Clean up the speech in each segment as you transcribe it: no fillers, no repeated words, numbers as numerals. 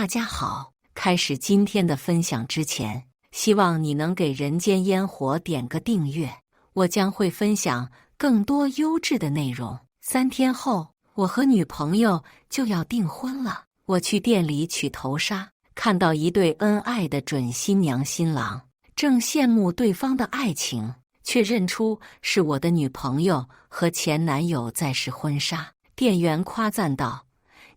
大家好，开始今天的分享之前，希望你能给人间烟火点个订阅，我将会分享更多优质的内容。3天后，我和女朋友就要订婚了。我去店里取头纱，看到一对恩爱的准新娘新郎，正羡慕对方的爱情，却认出是我的女朋友和前男友在试婚纱。店员夸赞道：“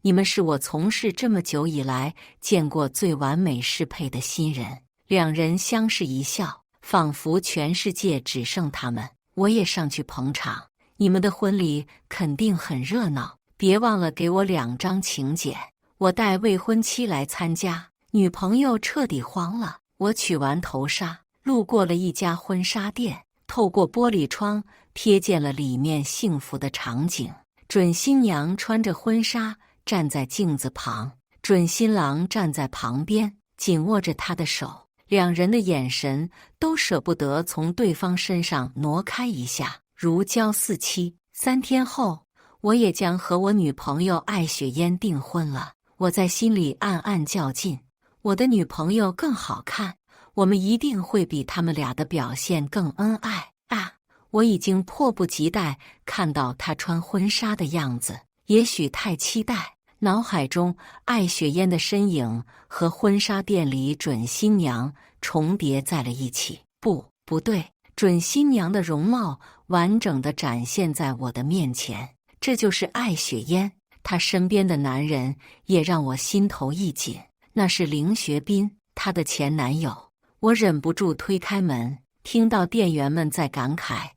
你们是我从事这么久以来见过最完美适配的新人。”两人相视一笑，仿佛全世界只剩他们。我也上去捧场：“你们的婚礼肯定很热闹，别忘了给我2张请柬。”我带未婚妻来参加，女朋友彻底慌了。我取完头纱，路过了一家婚纱店，透过玻璃窗瞥见了里面幸福的场景。准新娘穿着婚纱站在镜子旁，准新郎站在旁边，紧握着她的手，两人的眼神都舍不得从对方身上挪开一下，如胶似漆。3天后，我也将和我女朋友艾雪嫣订婚了。我在心里暗暗较劲，我的女朋友更好看，我们一定会比他们俩的表现更恩爱啊！我已经迫不及待看到她穿婚纱的样子，也许太期待，脑海中艾雪嫣的身影和婚纱店里准新娘重叠在了一起。不对，准新娘的容貌完整地展现在我的面前，这就是艾雪嫣。她身边的男人也让我心头一紧，那是凌学斌，她的前男友。我忍不住推开门，听到店员们在感慨：“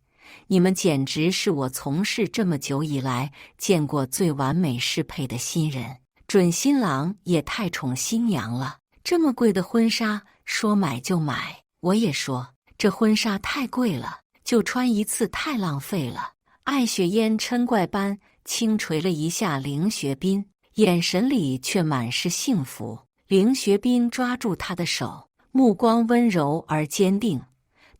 你们简直是我从事这么久以来见过最完美适配的新人。”准新郎也太宠新娘了，这么贵的婚纱说买就买。我也说这婚纱太贵了，就穿一次太浪费了。艾雪嫣嗔怪般轻捶了一下凌学斌，眼神里却满是幸福。凌学斌抓住她的手，目光温柔而坚定：“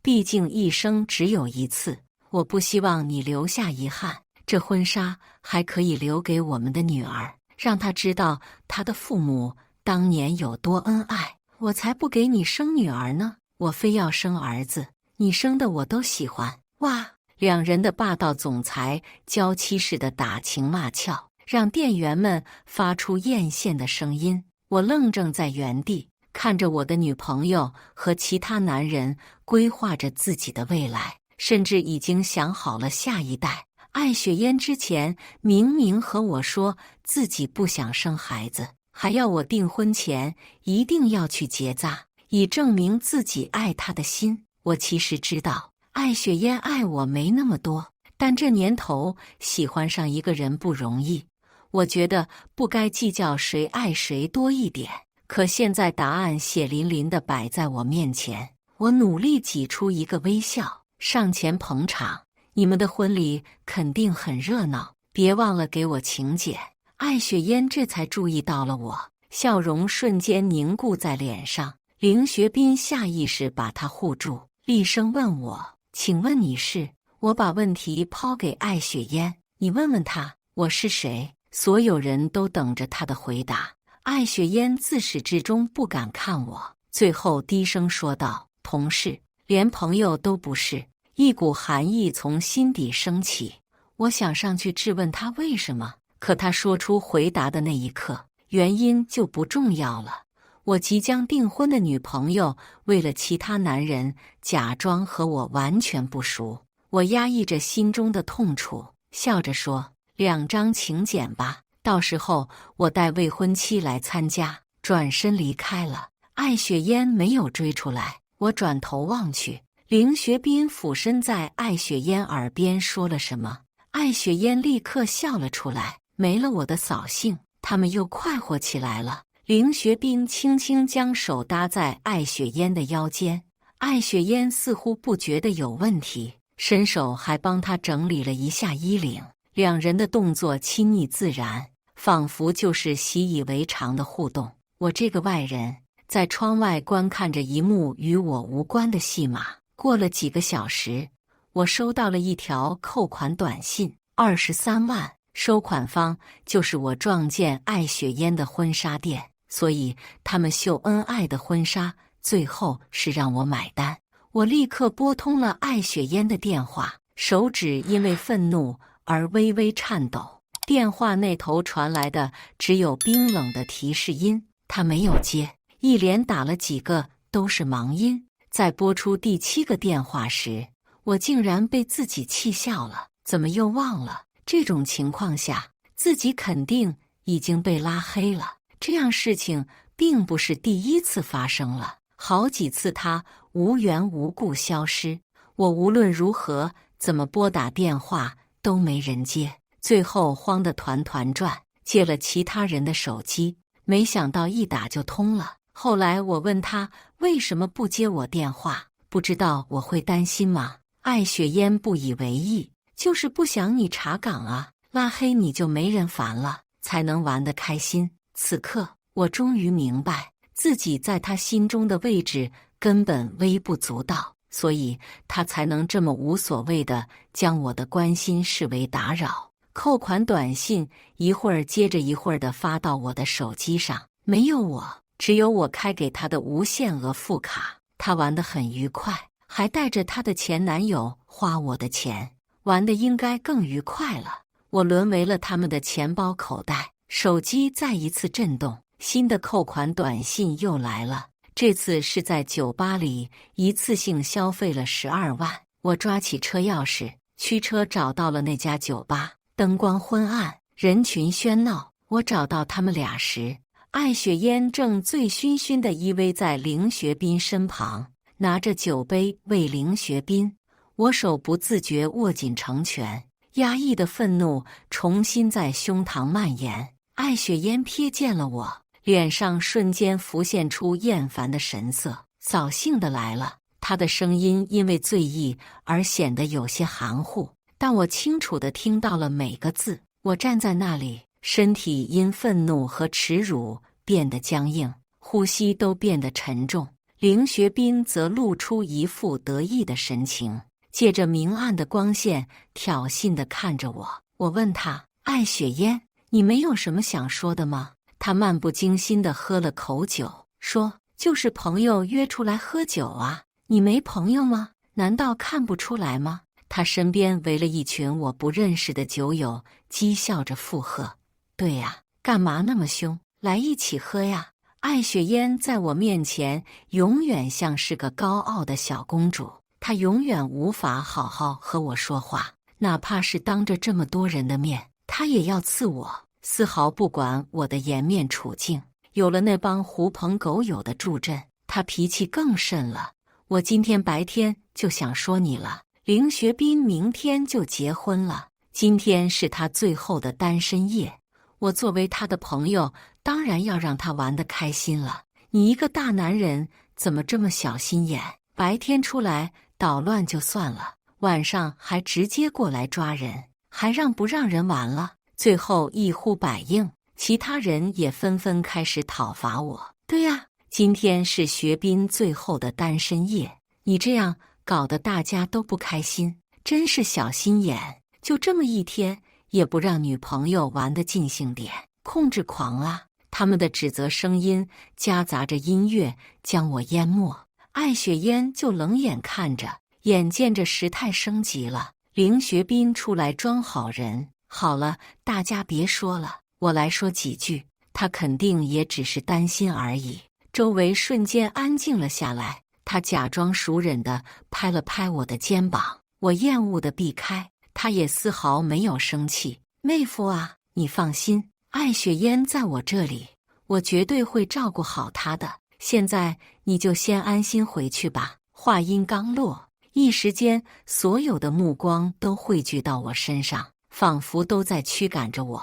毕竟一生只有一次，我不希望你留下遗憾。这婚纱还可以留给我们的女儿，让她知道她的父母当年有多恩爱。我才不给你生女儿呢，我非要生儿子，你生的我都喜欢。”哇！两人的霸道总裁娇妻式的打情骂俏，让店员们发出艳羡的声音。我愣怔在原地，看着我的女朋友和其他男人规划着自己的未来，甚至已经想好了下一代。艾雪嫣之前明明和我说自己不想生孩子，还要我订婚前一定要去结扎，以证明自己爱她的心。我其实知道艾雪嫣爱我没那么多，但这年头喜欢上一个人不容易，我觉得不该计较谁爱谁多一点。可现在答案血淋淋地摆在我面前，我努力挤出一个微笑，上前捧场：“你们的婚礼肯定很热闹，别忘了给我请柬。”艾雪嫣这才注意到了我，笑容瞬间凝固在脸上。凌学斌下意识把她护住，厉声问我：“请问你是？”我把问题抛给艾雪嫣：“你问问他，我是谁？”所有人都等着他的回答。艾雪嫣自始至终不敢看我，最后低声说道：“同事，连朋友都不是。”一股寒意从心底升起，我想上去质问他为什么，可他说出回答的那一刻，原因就不重要了。我即将订婚的女朋友为了其他男人假装和我完全不熟，我压抑着心中的痛楚，笑着说：“2张请柬吧，到时候我带未婚妻来参加。”转身离开了。艾雪嫣没有追出来，我转头望去，凌学斌俯身在艾雪嫣耳边说了什么，艾雪嫣立刻笑了出来。没了我的扫兴，他们又快活起来了。凌学斌轻轻将手搭在艾雪嫣的腰间，艾雪嫣似乎不觉得有问题，伸手还帮他整理了一下衣领。两人的动作亲昵自然，仿佛就是习以为常的互动。我这个外人在窗外观看着一幕与我无关的戏码。过了几个小时，我收到了一条扣款短信，23万，收款方就是我撞见艾雪嫣的婚纱店。所以他们秀恩爱的婚纱最后是让我买单。我立刻拨通了艾雪嫣的电话，手指因为愤怒而微微颤抖。电话那头传来的只有冰冷的提示音，他没有接，一连打了几个都是忙音。在拨出第7个电话时，我竟然被自己气笑了。怎么又忘了？这种情况下，自己肯定已经被拉黑了。这样事情并不是第一次发生了，好几次他无缘无故消失，我无论如何怎么拨打电话都没人接，最后慌得团团转，借了其他人的手机，没想到一打就通了。后来我问他为什么不接我电话，不知道我会担心吗？艾雪嫣不以为意，就是不想你查岗啊，拉黑你就没人烦了，才能玩得开心。此刻我终于明白，自己在他心中的位置根本微不足道，所以他才能这么无所谓的将我的关心视为打扰。扣款短信一会儿接着一会儿的发到我的手机上，没有我，只有我开给他的无限额副卡。他玩得很愉快，还带着他的前男友花我的钱，玩得应该更愉快了。我沦为了他们的钱包口袋。手机再一次震动，新的扣款短信又来了。这次是在酒吧里一次性消费了12万。我抓起车钥匙，驱车找到了那家酒吧。灯光昏暗，人群喧闹。我找到他们俩时，艾雪嫣正醉醺醺地依偎在凌学斌身旁，拿着酒杯喂凌学斌。我手不自觉握紧成拳，压抑的愤怒重新在胸膛蔓延。艾雪嫣瞥见了我，脸上瞬间浮现出厌烦的神色，扫兴的来了。她的声音因为醉意而显得有些含糊，但我清楚地听到了每个字。我站在那里，身体因愤怒和耻辱变得僵硬，呼吸都变得沉重。凌学斌则露出一副得意的神情，借着明暗的光线挑衅地看着我。我问他：艾雪嫣，你没有什么想说的吗？他漫不经心地喝了口酒，说：就是朋友约出来喝酒啊，你没朋友吗？难道看不出来吗？他身边围了一群我不认识的酒友，讥笑着附和：对呀，干嘛那么凶？来一起喝呀！艾雪嫣在我面前永远像是个高傲的小公主，她永远无法好好和我说话，哪怕是当着这么多人的面，她也要刺我，丝毫不管我的颜面处境。有了那帮狐朋狗友的助阵，她脾气更甚了。我今天白天就想说你了，凌学斌明天就结婚了，今天是他最后的单身夜，我作为他的朋友，当然要让他玩得开心了。你一个大男人怎么这么小心眼？白天出来捣乱就算了，晚上还直接过来抓人，还让不让人玩了？最后一呼百应，其他人也纷纷开始讨伐我。对呀，今天是学斌最后的单身夜，你这样搞得大家都不开心，真是小心眼。就这么一天，也不让女朋友玩得尽兴点，控制狂啊！他们的指责声音夹杂着音乐，将我淹没。艾雪嫣就冷眼看着，眼见着事态升级了。凌学斌出来装好人：好了，大家别说了，我来说几句。他肯定也只是担心而已。周围瞬间安静了下来，他假装熟稔地拍了拍我的肩膀，我厌恶地避开，他也丝毫没有生气。妹夫啊，你放心，艾雪嫣在我这里，我绝对会照顾好她的。现在你就先安心回去吧。话音刚落，一时间所有的目光都汇聚到我身上，仿佛都在驱赶着我。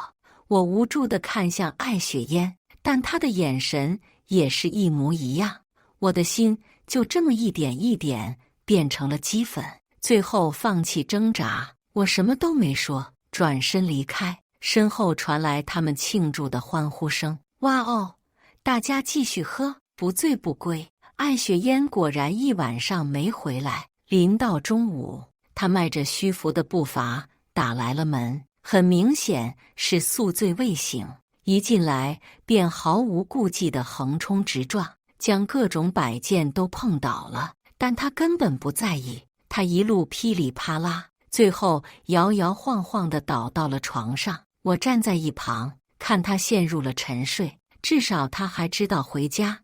我无助地看向艾雪嫣，但她的眼神也是一模一样。我的心就这么一点一点变成了齑粉，最后放弃挣扎，我什么都没说，转身离开。身后传来他们庆祝的欢呼声。哇哦！大家继续喝，不醉不归。艾雪嫣果然一晚上没回来。临到中午，她迈着虚浮的步伐打来了门，很明显是宿醉未醒。一进来便毫无顾忌地横冲直撞，将各种摆件都碰倒了。但他根本不在意，他一路噼里啪啦，最后摇摇晃晃地倒到了床上。我站在一旁，看他陷入了沉睡，至少他还知道回家。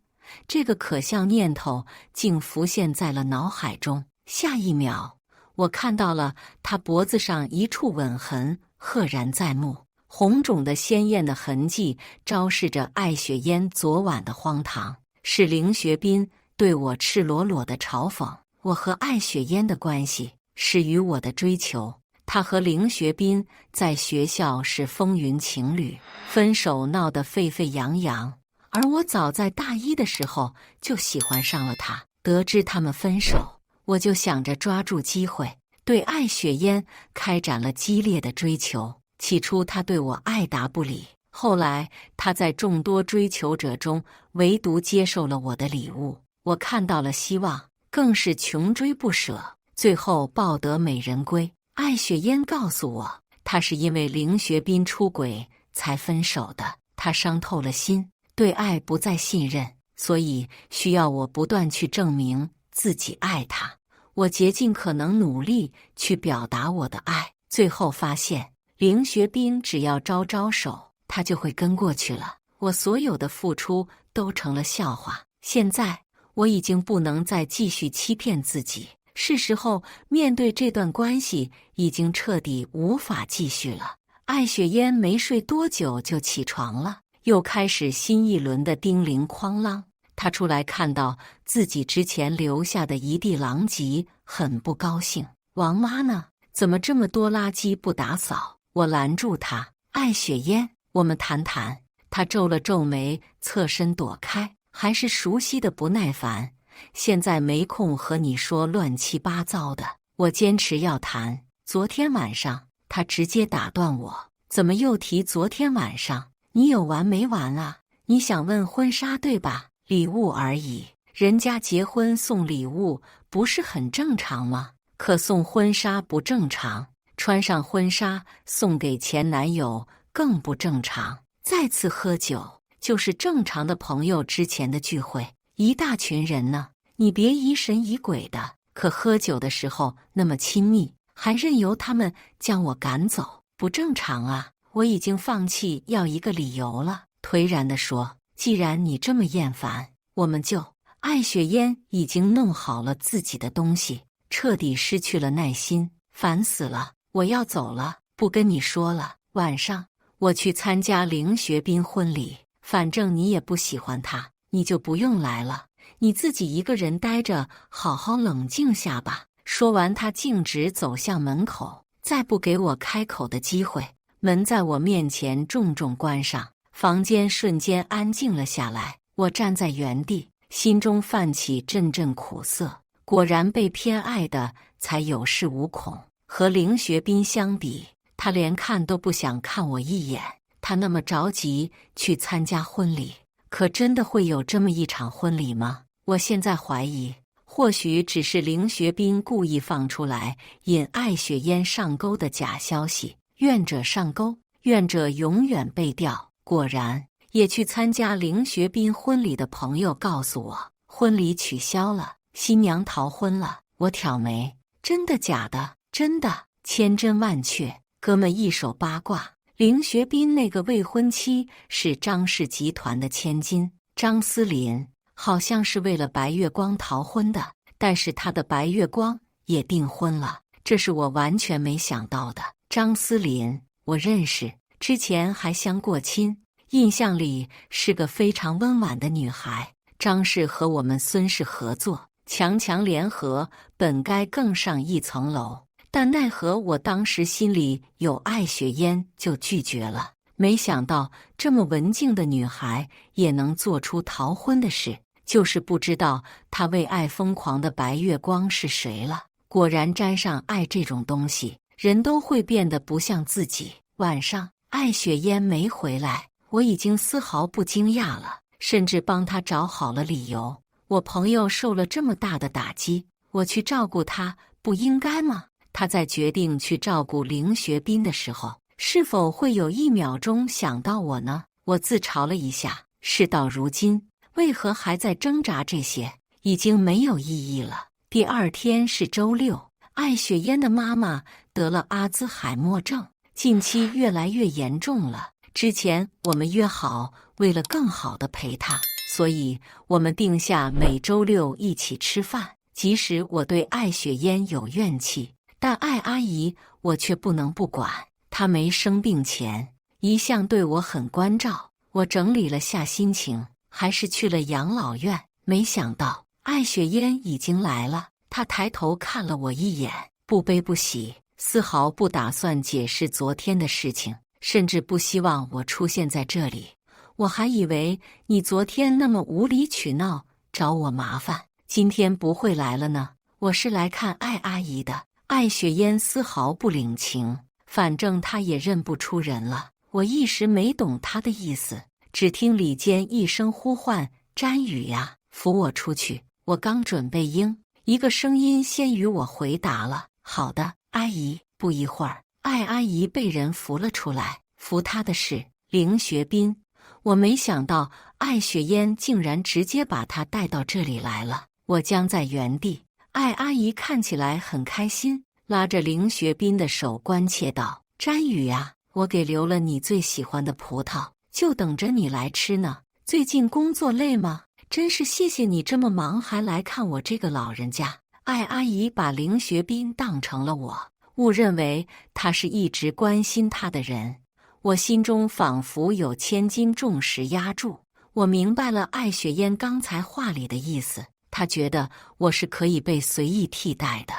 这个可笑念头竟浮现在了脑海中。下一秒，我看到了他脖子上一处吻痕，赫然在目。红肿的鲜艳的痕迹昭示着艾雪嫣昨晚的荒唐，是凌学斌对我赤裸裸的嘲讽。我和艾雪嫣的关系始于我的追求，他和凌学斌在学校是风云情侣，分手闹得沸沸扬扬，而我早在大一的时候就喜欢上了他。得知他们分手，我就想着抓住机会，对艾雪嫣开展了激烈的追求。起初他对我爱答不理，后来他在众多追求者中唯独接受了我的礼物，我看到了希望，更是穷追不舍，最后抱得美人归。艾雪嫣告诉我，她是因为凌学斌出轨才分手的，她伤透了心，对爱不再信任，所以需要我不断去证明自己爱她。我竭尽可能努力去表达我的爱，最后发现凌学斌只要招招手，他就会跟过去了。我所有的付出都成了笑话。现在我已经不能再继续欺骗自己，是时候面对这段关系已经彻底无法继续了。艾雪嫣没睡多久就起床了，又开始新一轮的叮铃哐啷。她出来看到自己之前留下的一地狼藉，很不高兴。王妈呢？怎么这么多垃圾不打扫？我拦住她，艾雪嫣，我们谈谈。她皱了皱眉，侧身躲开，还是熟悉的不耐烦。现在没空和你说乱七八糟的，我坚持要谈。昨天晚上，她直接打断我，怎么又提昨天晚上？你有完没完啊？你想问婚纱对吧？礼物而已，人家结婚送礼物不是很正常吗？可送婚纱不正常。穿上婚纱送给前男友更不正常。再次喝酒就是正常的朋友之前的聚会，一大群人呢，你别疑神疑鬼的。可喝酒的时候那么亲密，还任由他们将我赶走，不正常啊！我已经放弃要一个理由了，颓然地说，既然你这么厌烦，我们就……艾雪嫣已经弄好了自己的东西，彻底失去了耐心，烦死了。我要走了，不跟你说了。晚上我去参加凌学斌婚礼，反正你也不喜欢他，你就不用来了，你自己一个人待着，好好冷静下吧。说完，他径直走向门口，再不给我开口的机会。门在我面前重重关上，房间瞬间安静了下来。我站在原地，心中泛起阵阵苦涩。果然被偏爱的才有恃无恐。和凌学斌相比，他连看都不想看我一眼。他那么着急去参加婚礼，可真的会有这么一场婚礼吗？我现在怀疑，或许只是凌学斌故意放出来引艾雪嫣上钩的假消息。愿者上钩，愿者永远被钓。果然，也去参加凌学斌婚礼的朋友告诉我，婚礼取消了，新娘逃婚了。我挑眉，真的假的？真的，千真万确。哥们一手八卦，凌学斌那个未婚妻是张氏集团的千金张思琳，好像是为了白月光逃婚的，但是他的白月光也订婚了，这是我完全没想到的。张思琳我认识，之前还相过亲，印象里是个非常温婉的女孩。张氏和我们孙氏合作，强强联合，本该更上一层楼。但奈何我当时心里有艾雪嫣，就拒绝了。没想到这么文静的女孩也能做出逃婚的事，就是不知道她为爱疯狂的白月光是谁了。果然沾上爱这种东西，人都会变得不像自己。晚上艾雪嫣没回来，我已经丝毫不惊讶了，甚至帮她找好了理由。我朋友受了这么大的打击，我去照顾她不应该吗？他在决定去照顾凌学斌的时候，是否会有1秒钟想到我呢？我自嘲了一下，事到如今，为何还在挣扎？这些已经没有意义了。第二天是周六，艾雪嫣的妈妈得了阿兹海默症，近期越来越严重了。之前我们约好，为了更好的陪她，所以我们定下每周六一起吃饭。即使我对艾雪嫣有怨气，但艾阿姨我却不能不管。她没生病前一向对我很关照，我整理了下心情，还是去了养老院。没想到艾雪嫣已经来了，她抬头看了我一眼，不悲不喜，丝毫不打算解释昨天的事情，甚至不希望我出现在这里。我还以为你昨天那么无理取闹，找我麻烦，今天不会来了呢。我是来看艾阿姨的。艾雪嫣丝毫不领情，反正她也认不出人了。我一时没懂她的意思，只听里间一声呼唤：“詹宇呀，扶我出去。”我刚准备应，一个声音先于我回答了：“好的，阿姨。”不一会儿，艾阿姨被人扶了出来，扶她的是凌学斌。我没想到艾雪嫣竟然直接把她带到这里来了，我僵在原地。艾阿姨看起来很开心，拉着凌学斌的手关切道：“詹宇呀，我给留了你最喜欢的葡萄，就等着你来吃呢。最近工作累吗？真是谢谢你这么忙还来看我这个老人家。”艾阿姨把凌学斌当成了我，误认为他是一直关心他的人。我心中仿佛有千斤重石压住。我明白了艾雪嫣刚才话里的意思，她觉得我是可以被随意替代的，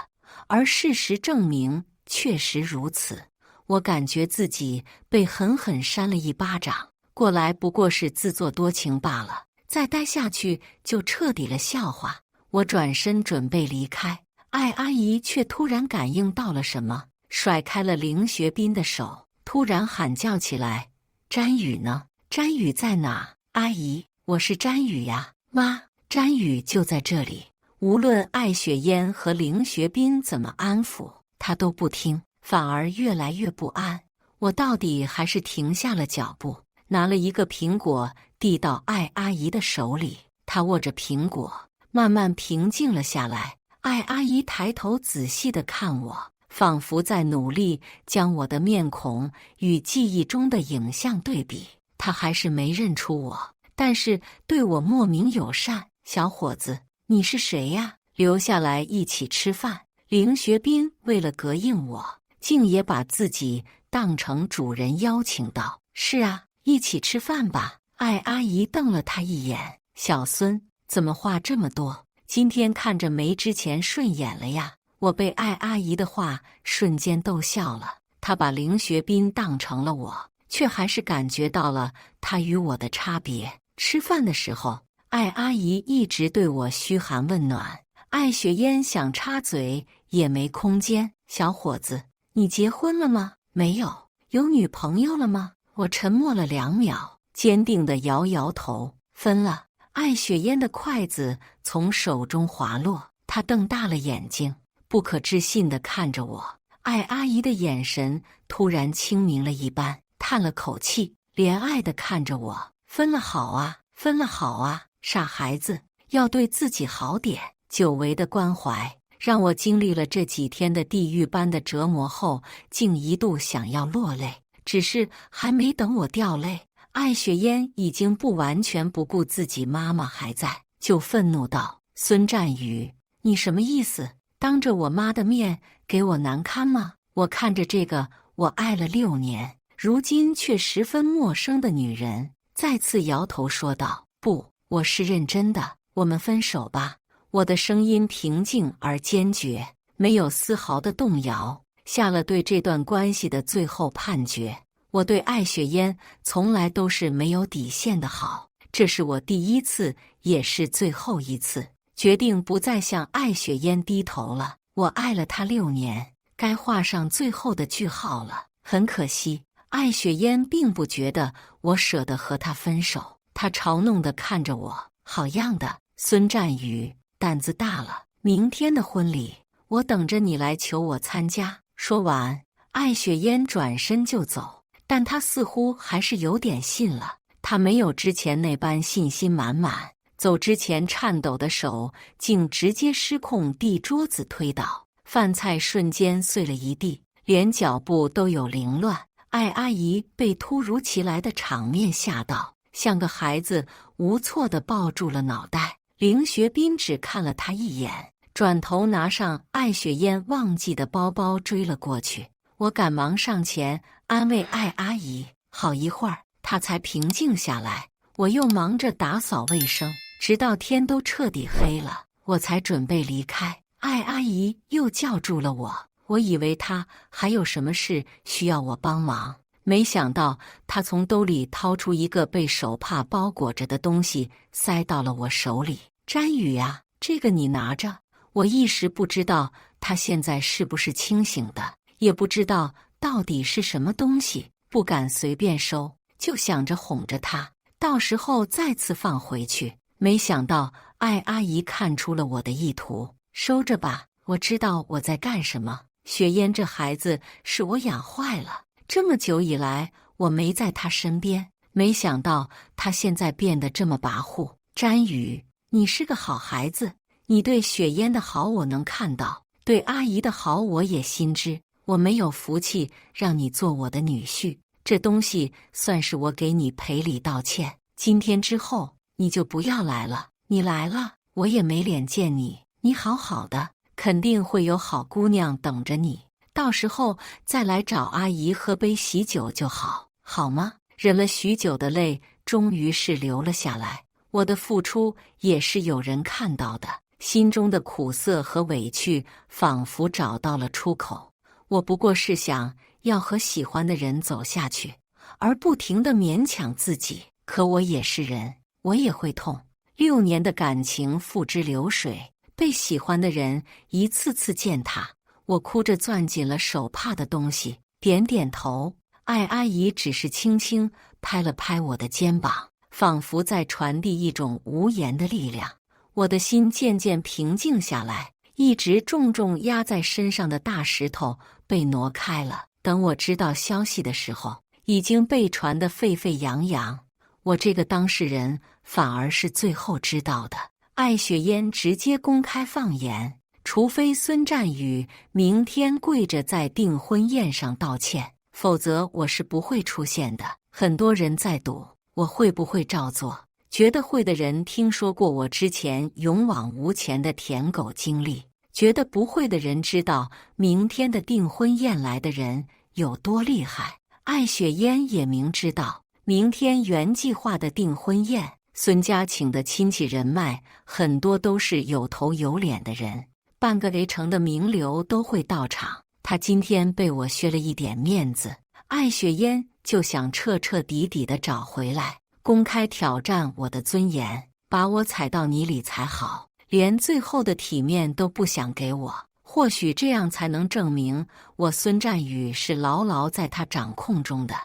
而事实证明确实如此。我感觉自己被狠狠扇了一巴掌，过来不过是自作多情罢了，再待下去就彻底了笑话。我转身准备离开，艾阿姨却突然感应到了什么，甩开了凌学斌的手，突然喊叫起来：“詹宇呢？詹宇在哪？”“阿姨，我是詹宇呀。”“妈，詹宇就在这里。”无论艾雪嫣和凌学斌怎么安抚，他都不听，反而越来越不安。我到底还是停下了脚步，拿了一个苹果递到艾阿姨的手里。她握着苹果，慢慢平静了下来。艾阿姨抬头仔细地看我，仿佛在努力将我的面孔与记忆中的影像对比。她还是没认出我，但是对我莫名友善。“小伙子，你是谁呀？留下来一起吃饭。”凌学斌为了膈应我，竟也把自己当成主人邀请道：“是啊，一起吃饭吧。”艾阿姨瞪了他一眼：“小孙，怎么话这么多？今天看着没之前顺眼了呀？”我被艾阿姨的话瞬间逗笑了。她把凌学斌当成了我，却还是感觉到了他与我的差别。吃饭的时候，艾阿姨一直对我嘘寒问暖，艾雪嫣想插嘴也没空间。“小伙子，你结婚了吗？”“没有。”“有女朋友了吗？”我沉默了2秒，坚定地摇摇头：“分了。”艾雪嫣的筷子从手中滑落，她瞪大了眼睛，不可置信地看着我。艾阿姨的眼神突然清明了一般，叹了口气，怜爱地看着我：“分了好啊，分了好啊，傻孩子，要对自己好点。”久违的关怀让我经历了这几天的地狱般的折磨后，竟一度想要落泪。只是还没等我掉泪，艾雪嫣已经不完全不顾自己妈妈还在，就愤怒道：“孙占宇，你什么意思？当着我妈的面给我难堪吗？”我看着这个我爱了6年，如今却十分陌生的女人，再次摇头说道：“不，我是认真的，我们分手吧。”我的声音平静而坚决，没有丝毫的动摇，下了对这段关系的最后判决。我对艾雪嫣从来都是没有底线的好，这是我第一次，也是最后一次，决定不再向艾雪嫣低头了。我爱了她6年，该画上最后的句号了。很可惜，艾雪嫣并不觉得我舍得和她分手，她嘲弄地看着我：“好样的，孙占宇，胆子大了。明天的婚礼，我等着你来求我参加。”说完，艾雪嫣转身就走，但她似乎还是有点信了。他没有之前那般信心满满，走之前颤抖的手竟直接失控地桌子推倒，饭菜瞬间碎了一地，连脚步都有凌乱。艾阿姨被突如其来的场面吓到，像个孩子无措地抱住了脑袋。凌学斌只看了她一眼，转头拿上艾雪嫣忘记的包包追了过去。我赶忙上前安慰艾阿姨，好一会儿她才平静下来。我又忙着打扫卫生，直到天都彻底黑了，我才准备离开。艾阿姨又叫住了我，我以为她还有什么事需要我帮忙，没想到她从兜里掏出一个被手帕包裹着的东西，塞到了我手里。詹宇呀，这个你拿着。我一时不知道她现在是不是清醒的，也不知道到底是什么东西，不敢随便收，就想着哄着她，到时候再次放回去。没想到艾阿姨看出了我的意图，收着吧，我知道我在干什么。雪嫣这孩子是我养坏了，这么久以来我没在她身边，没想到她现在变得这么跋扈。詹宇，你是个好孩子，你对雪嫣的好我能看到，对阿姨的好我也心知。我没有福气让你做我的女婿，这东西算是我给你赔礼道歉。今天之后你就不要来了，你来了我也没脸见你。你好好的，肯定会有好姑娘等着你，到时候再来找阿姨喝杯喜酒就好，好吗？忍了许久的泪终于是流了下来，我的付出也是有人看到的，心中的苦涩和委屈仿佛找到了出口。我不过是想要和喜欢的人走下去，而不停地勉强自己。可我也是人，我也会痛。6年的感情付之流水，被喜欢的人一次次践踏，我哭着攥紧了手帕的东西，点点头。艾阿姨只是轻轻拍了拍我的肩膀，仿佛在传递一种无言的力量。我的心渐渐平静下来，一直重重压在身上的大石头被挪开了。等我知道消息的时候，已经被传得沸沸扬扬。我这个当事人反而是最后知道的。艾雪嫣直接公开放言，除非孙占宇明天跪着在订婚宴上道歉，否则我是不会出现的。很多人在赌我会不会照做，觉得会的人听说过我之前勇往无前的舔狗经历，觉得不会的人知道明天的订婚宴来的人有多厉害。艾雪嫣也明知道明天原计划的订婚宴，孙家请的亲戚人脉很多都是有头有脸的人，半个围城的名流都会到场。他今天被我削了一点面子，艾雪嫣就想彻彻底底地找回来，公开挑战我的尊严，把我踩到泥里才好，连最后的体面都不想给我。或许这样才能证明我孙占宇是牢牢在他掌控中的。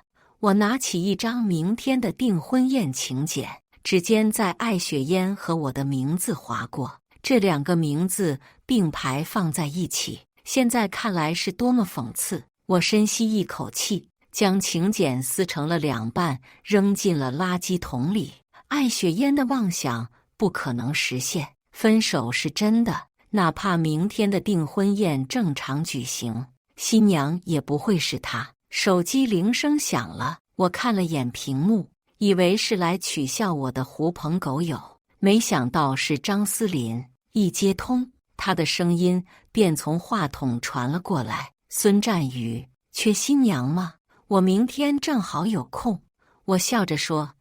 我拿起一张明天的订婚宴请柬，指尖在艾雪嫣和我的名字划过，这2个名字并排放在一起，现在看来是多么讽刺。我深吸一口气，将请柬撕成了2半，扔进了垃圾桶里。艾雪嫣的妄想不可能实现，分手是真的，哪怕明天的订婚宴正常举行，新娘也不会是她。手机铃声响了，我看了眼屏幕，以为是来取笑我的狐朋狗友，没想到是张思林。一接通，他的声音便从话筒传了过来：孙占宇，缺新娘吗？我明天正好有空。我笑着说，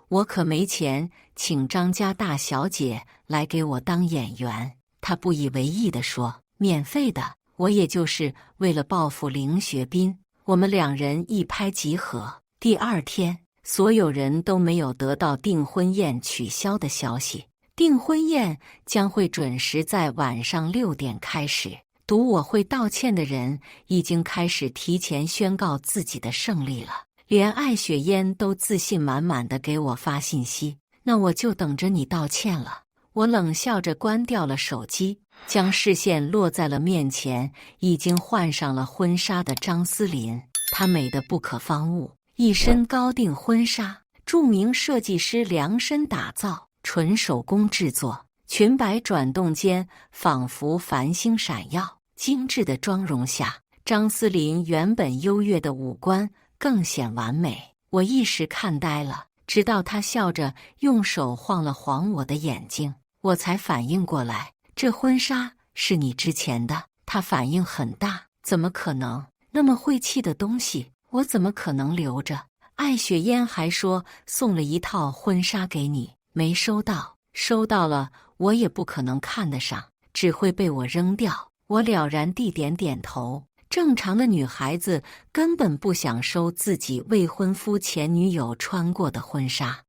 我可没钱请张家大小姐来给我当演员。他不以为意地说，免费的，我也就是为了报复凌学斌。我们2人一拍即合。第2天，所有人都没有得到订婚宴取消的消息。订婚宴将会准时在晚上6点开始。赌我会道歉的人已经开始提前宣告自己的胜利了。连艾雪嫣都自信满满地给我发信息，那我就等着你道歉了。我冷笑着关掉了手机，将视线落在了面前已经换上了婚纱的张思林。她美得不可方物，一身高定婚纱，著名设计师量身打造，纯手工制作，裙摆转动间仿佛繁星闪耀。精致的妆容下，张思琳原本优越的五官更显完美。我一时看呆了，直到她笑着用手晃了晃我的眼睛，我才反应过来，这婚纱是你之前的。她反应很大，怎么可能？那么晦气的东西，我怎么可能留着？艾雪嫣还说送了一套婚纱给你，没收到。收到了，我也不可能看得上，只会被我扔掉。我了然地点点头。正常的女孩子根本不想收自己未婚夫前女友穿过的婚纱，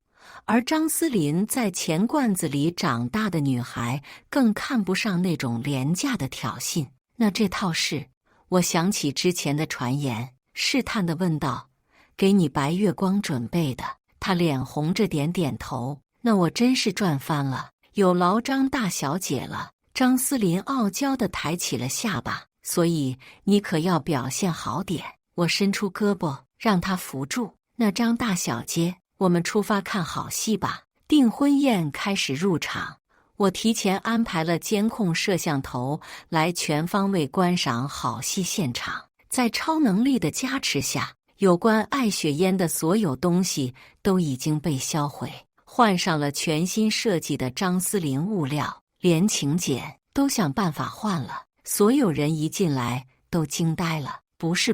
而张思琳在钱罐子里长大的女孩更看不上那种廉价的挑衅。那这套是？我想起之前的传言，试探地问道：“给你白月光准备的？”她脸红着点点头。那我真是赚翻了，有劳张大小姐了。张思琳傲娇地抬起了下巴。所以你可要表现好点。我伸出胳膊让她扶住。那张大小姐，我们出发看好戏吧。订婚宴开始入场，我提前安排了监控摄像头来全方位观赏好戏现场。在超能力的加持下，有关艾雪嫣的所有东西都已经被销毁，换上了全新设计的张思琳物料，连请柬都想办法换了。所有人一进来都惊呆了。不是，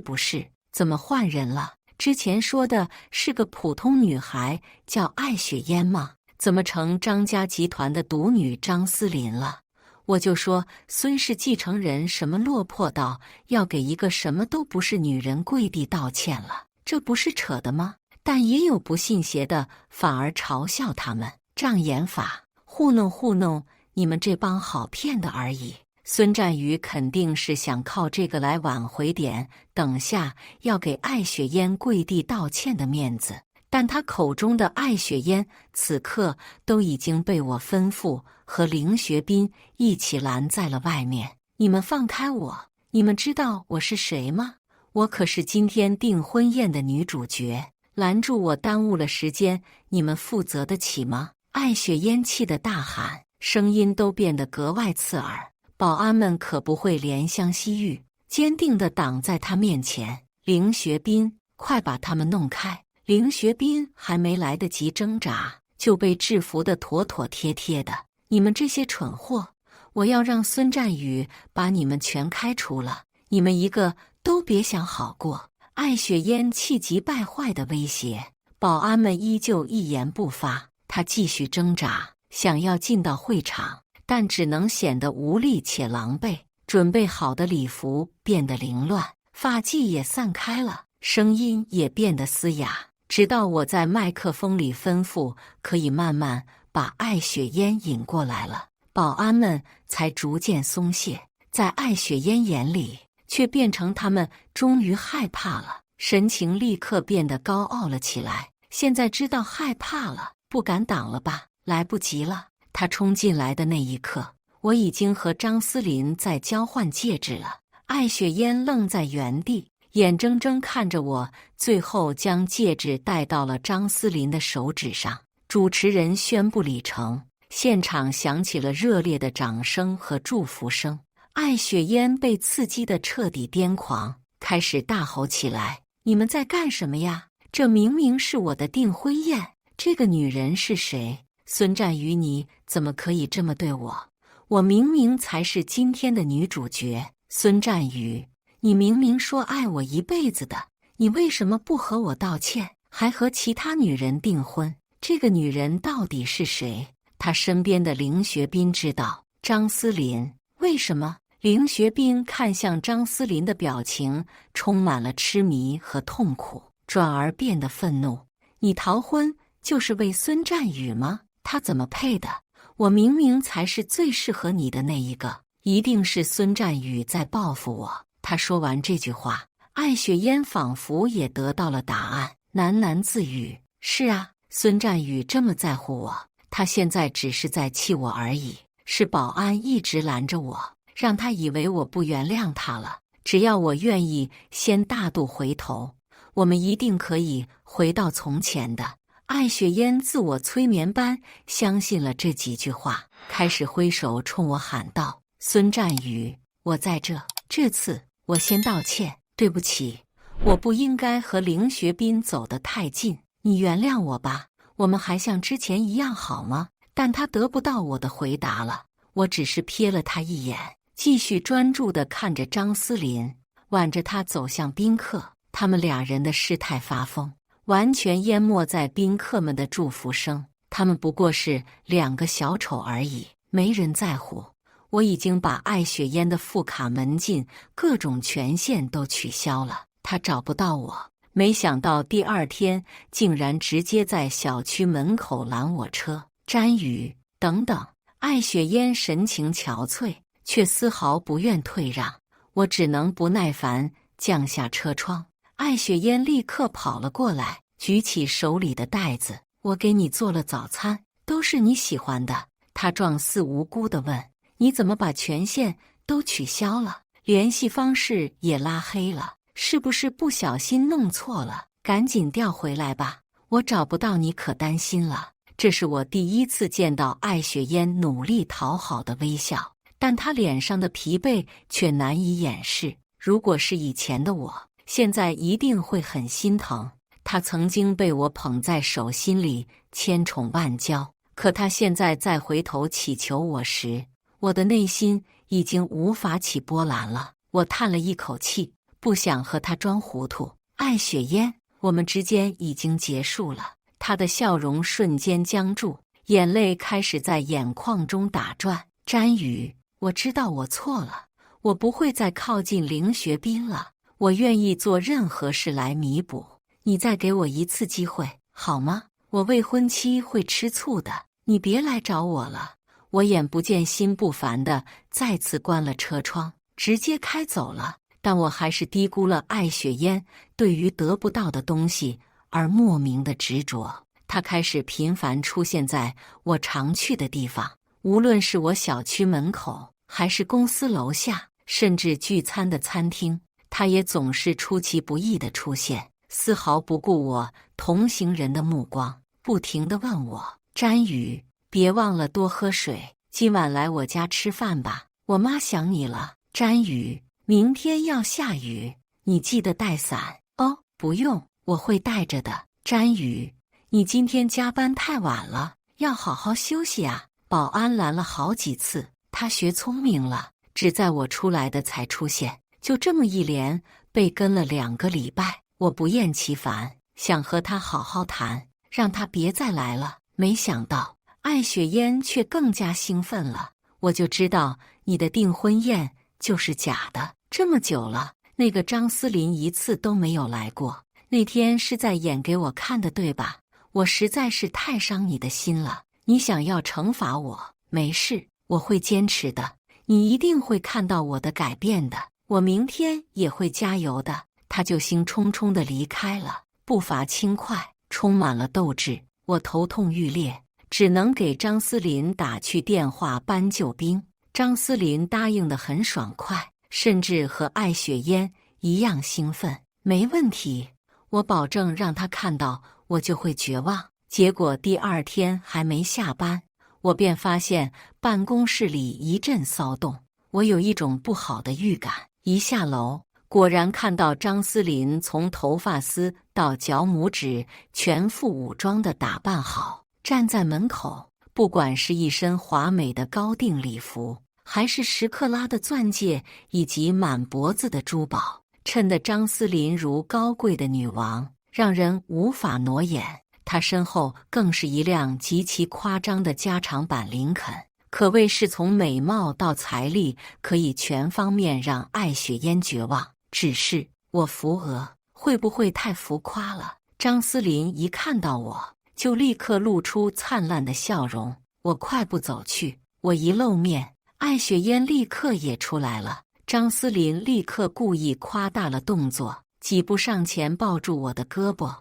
怎么换人了？之前说的是个普通女孩叫艾雪嫣吗？怎么成张家集团的独女张思琳了？我就说孙氏继承人什么落魄到要给一个什么都不是女人跪地道歉了，这不是扯的吗？但也有不信邪的反而嘲笑他们障眼法，糊弄你们这帮好骗的而已。孙占宇肯定是想靠这个来挽回点等下要给艾雪嫣跪地道歉的面子，但他口中的艾雪嫣此刻都已经被我吩咐和凌学斌一起拦在了外面。你们放开我！你们知道我是谁吗？我可是今天订婚宴的女主角，拦住我耽误了时间，你们负责得起吗？艾雪嫣气得大喊，声音都变得格外刺耳。保安们可不会怜香惜玉，坚定地挡在他面前。凌学斌，快把他们弄开！凌学斌还没来得及挣扎，就被制服得妥妥帖帖的。你们这些蠢货，我要让孙占宇把你们全开除了，你们一个都别想好过！艾雪嫣气急败坏地威胁。保安们依旧一言不发，他继续挣扎，想要进到会场，但只能显得无力且狼狈。准备好的礼服变得凌乱，发髻也散开了，声音也变得嘶哑。直到我在麦克风里吩咐可以慢慢把艾雪嫣引过来了，保安们才逐渐松懈。在艾雪嫣眼里，却变成他们终于害怕了，神情立刻变得高傲了起来。现在知道害怕了，不敢挡了吧？来不及了。他冲进来的那一刻，我已经和张思琳在交换戒指了。艾雪嫣愣在原地，眼睁睁看着我最后将戒指戴到了张思琳的手指上。主持人宣布礼成，现场响起了热烈的掌声和祝福声。艾雪嫣被刺激得彻底癫狂，开始大吼起来：“你们在干什么呀？这明明是我的订婚宴，这个女人是谁？孙占宇，你怎么可以这么对我？我明明才是今天的女主角。孙占宇，你明明说爱我一辈子的，你为什么不和我道歉，还和其他女人订婚？这个女人到底是谁？”他身边的凌学斌知道。张思琳，为什么？凌学斌看向张思琳的表情充满了痴迷和痛苦，转而变得愤怒。你逃婚就是为孙占宇吗？他怎么配的？我明明才是最适合你的那一个，一定是孙占宇在报复我。他说完这句话，艾雪嫣仿佛也得到了答案，喃喃自语：“是啊，孙占宇这么在乎我，他现在只是在气我而已。是保安一直拦着我，让他以为我不原谅他了。只要我愿意先大度回头，我们一定可以回到从前的。”艾雪嫣自我催眠般相信了这几句话，开始挥手冲我喊道：“孙战宇，我在这。这次我先道歉，对不起，我不应该和凌学斌走得太近，你原谅我吧。我们还像之前一样好吗？”但他得不到我的回答了，我只是瞥了他一眼，继续专注地看着张思林，挽着他走向宾客。他们俩人的事态发疯，完全淹没在宾客们的祝福声。他们不过是2个小丑而已，没人在乎。我已经把艾雪嫣的副卡门禁各种权限都取消了，她找不到我。没想到第2天竟然直接在小区门口拦我车。詹宇，等等！艾雪嫣神情憔悴，却丝毫不愿退让。我只能不耐烦降下车窗。艾雪嫣立刻跑了过来，举起手里的袋子：“我给你做了早餐，都是你喜欢的。”她状似无辜地问：“你怎么把权限都取消了，联系方式也拉黑了？是不是不小心弄错了？赶紧调回来吧，我找不到你可担心了。”这是我第一次见到艾雪嫣努力讨好的微笑，但她脸上的疲惫却难以掩饰。如果是以前的我，现在一定会很心疼。她曾经被我捧在手心里，千宠万娇，可她现在再回头祈求我时，我的内心已经无法起波澜了。我叹了一口气，不想和她装糊涂。艾雪嫣，我们之间已经结束了。他的笑容瞬间僵住，眼泪开始在眼眶中打转。詹宇，我知道我错了，我不会再靠近凌学斌了，我愿意做任何事来弥补。你再给我一次机会，好吗？我未婚妻会吃醋的，你别来找我了。我眼不见心不烦的再次关了车窗，直接开走了。但我还是低估了艾雪嫣对于得不到的东西而莫名的执着。他开始频繁出现在我常去的地方，无论是我小区门口，还是公司楼下，甚至聚餐的餐厅，他也总是出其不意的出现，丝毫不顾我同行人的目光，不停地问我：“詹宇，别忘了多喝水，今晚来我家吃饭吧，我妈想你了。詹宇，明天要下雨，你记得带伞哦。”“不用，我会带着的。”“詹宇，你今天加班太晚了，要好好休息啊。”保安拦了好几次，他学聪明了，只在我出来的才出现，就这么一连被跟了2个礼拜。我不厌其烦，想和他好好谈，让他别再来了。没想到艾雪嫣却更加兴奋了。我就知道你的订婚宴就是假的，这么久了，那个张思林一次都没有来过。那天是在演给我看的，对吧？我实在是太伤你的心了，你想要惩罚我？没事，我会坚持的，你一定会看到我的改变的，我明天也会加油的。他就兴冲冲地离开了，步伐轻快，充满了斗志。我头痛欲裂，只能给张思林打去电话搬救兵。张思林答应得很爽快，甚至和艾雪嫣一样兴奋。没问题，我保证让他看到我就会绝望。结果第2天还没下班，我便发现办公室里一阵骚动。我有一种不好的预感，一下楼，果然看到张思林从头发丝到脚拇指全副武装地打扮好，站在门口。不管是一身华美的高定礼服，还是10克拉的钻戒以及满脖子的珠宝，衬得张思林如高贵的女王，让人无法挪眼。她身后更是一辆极其夸张的加长版林肯，可谓是从美貌到财力可以全方面让艾雪嫣绝望。只是我扶额会不会太浮夸了？张思林一看到我就立刻露出灿烂的笑容。我快步走去，我一露面，艾雪嫣立刻也出来了。张思林立刻故意夸大了动作，几步上前抱住我的胳膊。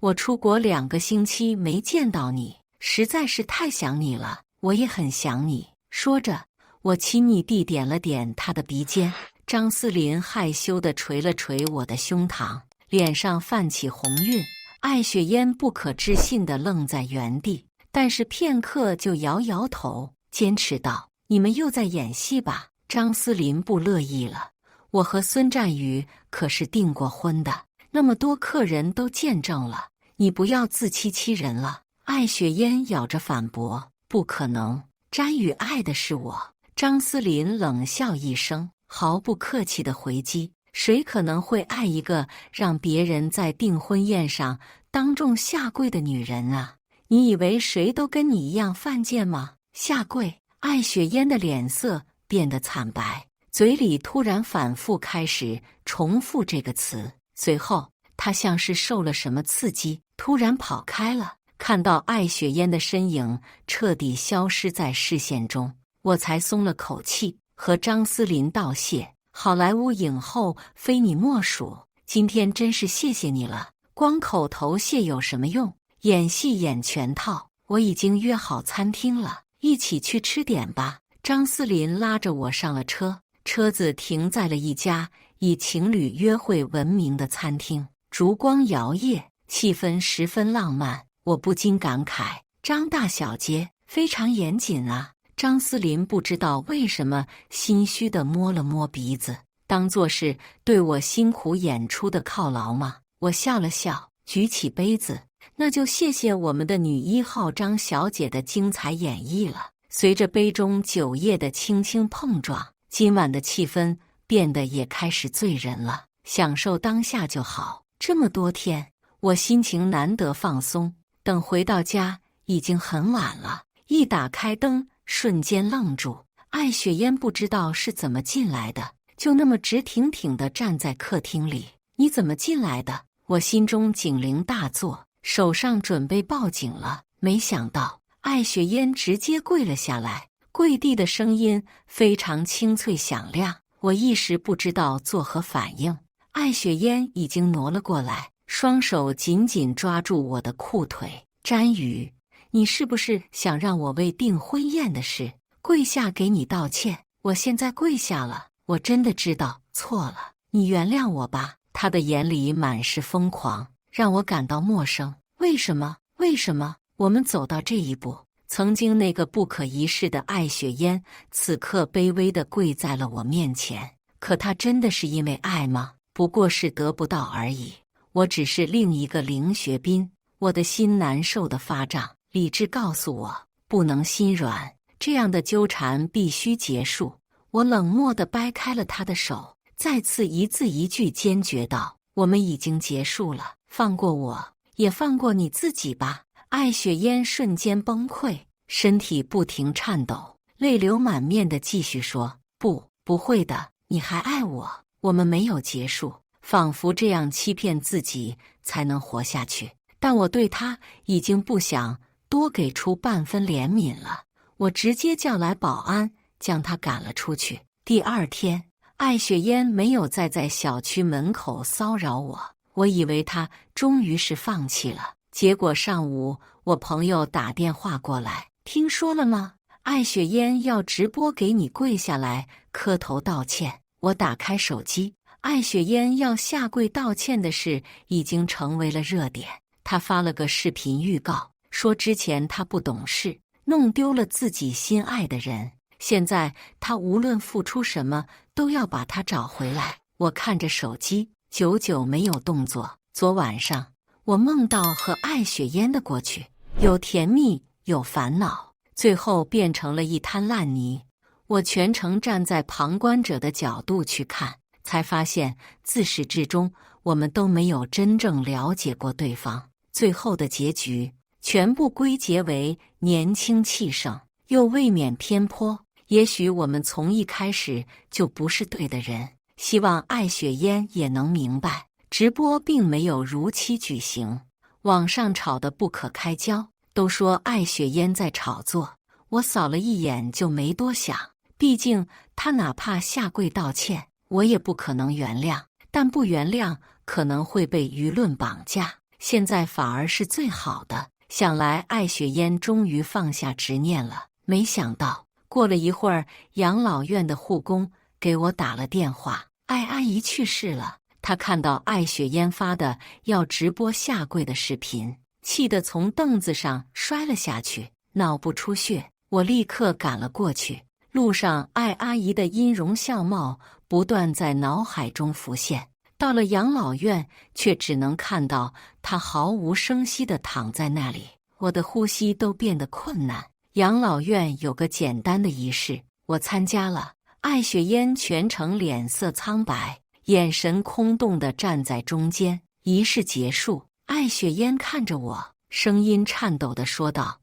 我出国2个星期没见到你，实在是太想你了，我也很想你。说着，我亲昵地点了点他的鼻尖。张思林害羞地捶了捶我的胸膛，脸上泛起红晕。艾雪嫣不可置信地愣在原地，但是片刻就摇摇头，坚持道：“你们又在演戏吧？”张思林不乐意了：“我和孙占宇可是订过婚的，那么多客人都见证了，你不要自欺欺人了。”艾雪嫣咬着反驳：“不可能，占宇爱的是我。”张思林冷笑一声，毫不客气地回击：“谁可能会爱一个让别人在订婚宴上当众下跪的女人啊？你以为谁都跟你一样犯贱吗？”下跪！艾雪嫣的脸色变得惨白，嘴里突然反复开始重复这个词，随后她像是受了什么刺激，突然跑开了。看到艾雪嫣的身影彻底消失在视线中，我才松了口气，和张思林道谢：“好莱坞影后非你莫属，今天真是谢谢你了。光口头谢有什么用？演戏演全套。我已经约好餐厅了，一起去吃点吧。”张思林拉着我上了车，车子停在了一家以情侣约会闻名的餐厅，烛光摇曳，气氛十分浪漫。我不禁感慨：张大小姐非常严谨啊。张思林不知道为什么心虚地摸了摸鼻子，当作是对我辛苦演出的犒劳吗？我笑了笑，举起杯子：“那就谢谢我们的女1号张小姐的精彩演绎了。”随着杯中酒液的轻轻碰撞，今晚的气氛变得也开始醉人了。享受当下就好。这么多天，我心情难得放松。等回到家，已经很晚了。一打开灯，瞬间愣住。艾雪嫣不知道是怎么进来的，就那么直挺挺地站在客厅里。“你怎么进来的？”我心中警铃大作，手上准备报警了。没想到艾雪嫣直接跪了下来，跪地的声音非常清脆响亮，我一时不知道作何反应。艾雪嫣已经挪了过来，双手紧紧抓住我的裤腿：“占宇，你是不是想让我为订婚宴的事跪下给你道歉？我现在跪下了，我真的知道错了，你原谅我吧。”他的眼里满是疯狂，让我感到陌生。为什么？为什么我们走到这一步？曾经那个不可一世的艾雪嫣，此刻卑微地跪在了我面前。可她真的是因为爱吗？不过是得不到而已。我只是另一个凌学斌，我的心难受的发胀。理智告诉我，不能心软，这样的纠缠必须结束。我冷漠地掰开了他的手，再次一字一句坚决道：“我们已经结束了，放过我，也放过你自己吧。”艾雪嫣瞬间崩溃，身体不停颤抖，泪流满面地继续说：“不会的，你还爱我，我们没有结束。”仿佛这样欺骗自己才能活下去。但我对他已经不想多给出半分怜悯了，我直接叫来保安，将他赶了出去。第二天，艾雪嫣没有再在小区门口骚扰我，我以为她终于是放弃了。结果上午我朋友打电话过来：“听说了吗？艾雪嫣要直播给你跪下来磕头道歉。”我打开手机，艾雪嫣要下跪道歉的事已经成为了热点。她发了个视频预告，说之前她不懂事，弄丢了自己心爱的人，现在她无论付出什么都要把他找回来。我看着手机，久久没有动作。昨晚上我梦到和艾雪嫣的过去，有甜蜜，有烦恼，最后变成了一滩烂泥。我全程站在旁观者的角度去看，才发现自始至终我们都没有真正了解过对方。最后的结局全部归结为年轻气盛，又未免偏颇。也许我们从一开始就不是对的人。希望艾雪嫣也能明白，直播并没有如期举行，网上吵得不可开交，都说艾雪嫣在炒作。我扫了一眼就没多想，毕竟她哪怕下跪道歉，我也不可能原谅。但不原谅可能会被舆论绑架，现在反而是最好的。想来艾雪嫣终于放下执念了。没想到过了一会儿，养老院的护工给我打了电话：“艾阿姨去世了，他看到艾雪嫣发的要直播下跪的视频，气得从凳子上摔了下去，脑部出血。我立刻赶了过去，路上艾阿姨的音容笑貌不断在脑海中浮现。到了养老院，却只能看到她毫无声息地躺在那里，我的呼吸都变得困难。养老院有个简单的仪式，我参加了。艾雪嫣全程脸色苍白，眼神空洞地站在中间。仪式结束，艾雪嫣看着我，声音颤抖地说道：“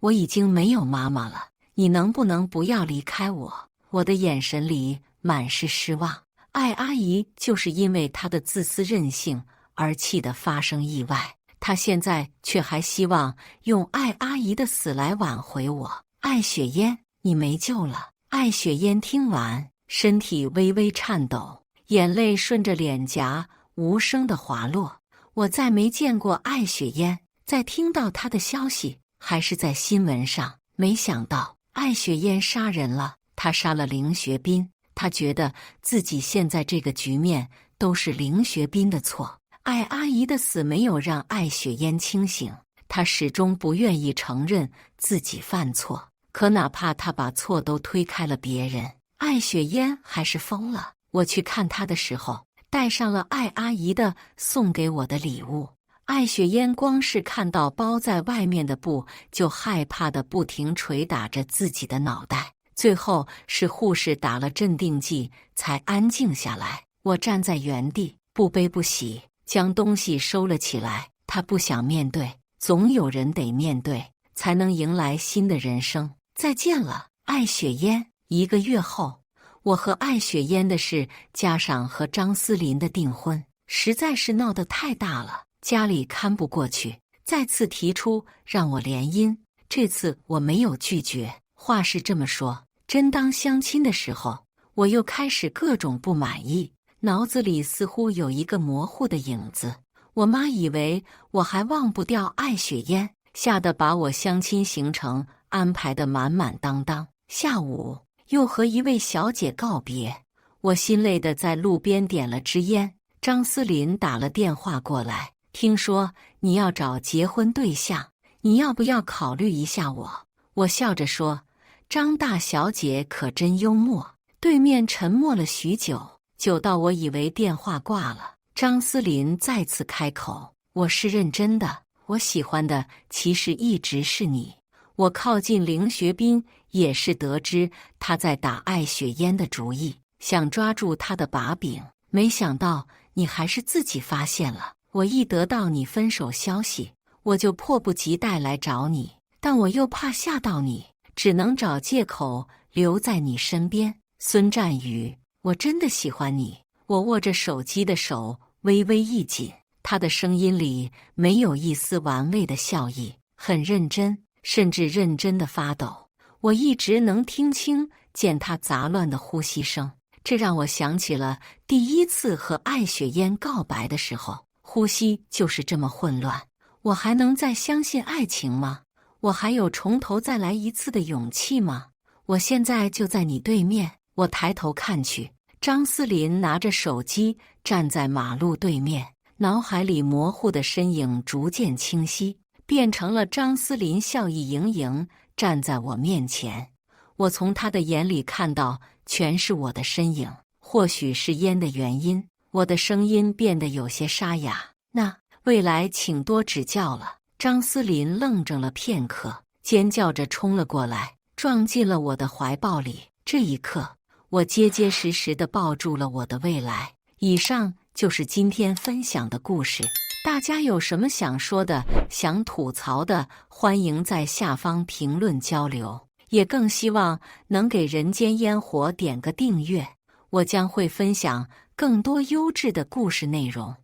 我已经没有妈妈了，你能不能不要离开我？”我的眼神里满是失望。艾阿姨就是因为她的自私任性而气得发生意外，她现在却还希望用艾阿姨的死来挽回我。艾雪嫣，你没救了。艾雪嫣听完，身体微微颤抖，眼泪顺着脸颊无声地滑落。我再没见过艾雪嫣，在听到她的消息还是在新闻上，没想到艾雪嫣杀人了，她杀了凌学斌。她觉得自己现在这个局面都是凌学斌的错。艾阿姨的死没有让艾雪嫣清醒，她始终不愿意承认自己犯错。可哪怕她把错都推开了别人，艾雪嫣还是疯了。我去看她的时候，带上了艾阿姨的送给我的礼物。艾雪嫣光是看到包在外面的布，就害怕的不停捶打着自己的脑袋。最后是护士打了镇定剂，才安静下来。我站在原地，不悲不喜，将东西收了起来。她不想面对，总有人得面对，才能迎来新的人生。再见了，艾雪嫣。1个月后，我和艾雪嫣的事加上和张思林的订婚，实在是闹得太大了，家里看不过去，再次提出让我联姻。这次我没有拒绝，话是这么说，真当相亲的时候，我又开始各种不满意，脑子里似乎有一个模糊的影子。我妈以为我还忘不掉艾雪嫣，吓得把我相亲行程安排得满满当当。下午又和一位小姐告别，我心累地在路边点了支烟。张思林打了电话过来，听说你要找结婚对象，你要不要考虑一下我？我笑着说，张大小姐可真幽默。对面沉默了许久，久到我以为电话挂了。张思林再次开口，我是认真的，我喜欢的其实一直是你。我靠近凌学斌，也是得知他在打艾雪嫣的主意，想抓住他的把柄，没想到你还是自己发现了。我一得到你分手消息，我就迫不及待来找你，但我又怕吓到你，只能找借口留在你身边。孙占宇，我真的喜欢你。我握着手机的手微微一紧，他的声音里没有一丝玩味的笑意，很认真，甚至认真的发抖。我一直能听清见他杂乱的呼吸声，这让我想起了第一次和艾雪嫣告白的时候，呼吸就是这么混乱。我还能再相信爱情吗？我还有从头再来一次的勇气吗？我现在就在你对面。我抬头看去，张思林拿着手机站在马路对面，脑海里模糊的身影逐渐清晰，变成了张思林笑意盈盈站在我面前。我从他的眼里看到全是我的身影，或许是烟的原因，我的声音变得有些沙哑。那未来请多指教了。张思林愣怔了片刻，尖叫着冲了过来，撞进了我的怀抱里。这一刻，我结结实实地抱住了我的未来。以上就是今天分享的故事，大家有什么想说的、想吐槽的，欢迎在下方评论交流，也更希望能给人间烟火点个订阅，我将会分享更多优质的故事内容。